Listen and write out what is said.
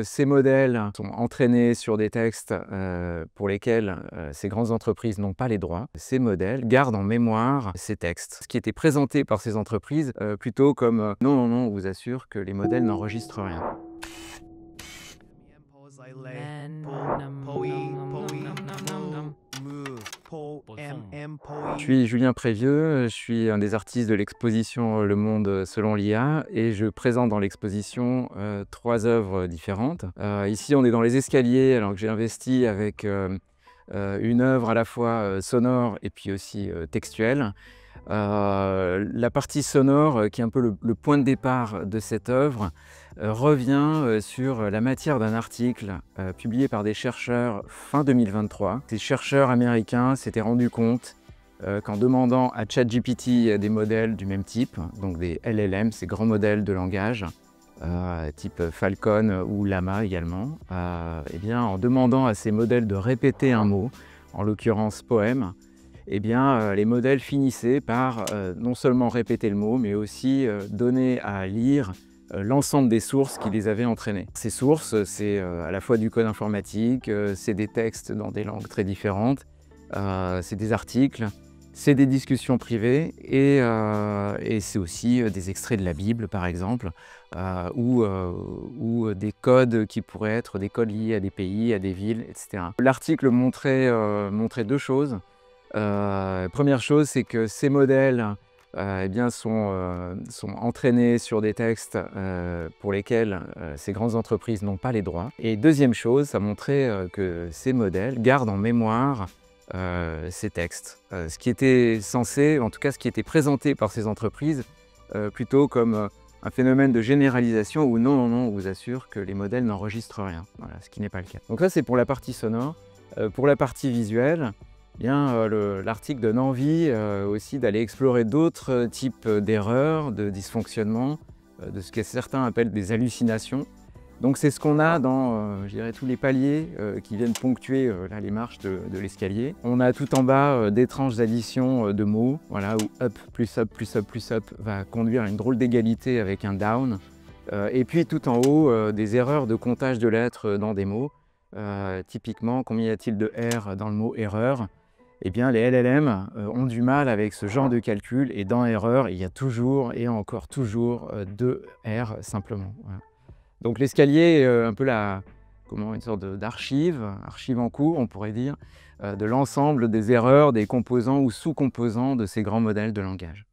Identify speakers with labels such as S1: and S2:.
S1: Ces modèles sont entraînés sur des textes pour lesquels ces grandes entreprises n'ont pas les droits. Ces modèles gardent en mémoire ces textes, ce qui était présenté par ces entreprises plutôt comme non, non, non, on vous assure que les modèles n'enregistrent rien. Je suis Julien Prévieux, je suis un des artistes de l'exposition Le Monde selon l'IA et je présente dans l'exposition 3 œuvres différentes. Ici, on est dans les escaliers, alors que j'ai investi avec une œuvre à la fois sonore et puis aussi textuelle. La partie sonore, qui est un peu le point de départ de cette œuvre, revient sur la matière d'un article publié par des chercheurs fin 2023. Ces chercheurs américains s'étaient rendus compte qu'en demandant à ChatGPT des modèles du même type, donc des LLM, ces grands modèles de langage, type Falcon ou Llama également, eh bien, en demandant à ces modèles de répéter un mot, en l'occurrence poème, eh bien, les modèles finissaient par non seulement répéter le mot, mais aussi donner à lire l'ensemble des sources qui les avaient entraînés. Ces sources, c'est à la fois du code informatique, c'est des textes dans des langues très différentes, c'est des articles, c'est des discussions privées et c'est aussi des extraits de la Bible, par exemple, ou des codes qui pourraient être des codes liés à des pays, à des villes, etc. L'article montrait 2 choses. Première chose, c'est que ces modèles eh bien, sont entraînés sur des textes pour lesquels ces grandes entreprises n'ont pas les droits. Et deuxième chose, ça montrait que ces modèles gardent en mémoire ces textes. Ce qui était censé, en tout cas ce qui était présenté par ces entreprises, plutôt comme un phénomène de généralisation où non, non, non, on vous assure que les modèles n'enregistrent rien. Voilà, ce qui n'est pas le cas. Donc ça, c'est pour la partie sonore. Pour la partie visuelle, eh bien, l'article donne envie aussi d'aller explorer d'autres types d'erreurs, de dysfonctionnements, de ce que certains appellent des hallucinations. Donc c'est ce qu'on a dans, je dirais, tous les paliers qui viennent ponctuer là, les marches de l'escalier. On a tout en bas d'étranges additions de mots, voilà, où up plus up plus up plus up va conduire à une drôle d'égalité avec un down. Et puis tout en haut, des erreurs de comptage de lettres dans des mots. Typiquement, combien y a-t-il de R dans le mot erreur? Eh bien, les LLM ont du mal avec ce genre de calcul et dans erreur, il y a toujours et encore toujours 2 R simplement. Voilà. Donc l'escalier est un peu une sorte d'archive, archive en cours, on pourrait dire, de l'ensemble des erreurs, des composants ou sous-composants de ces grands modèles de langage.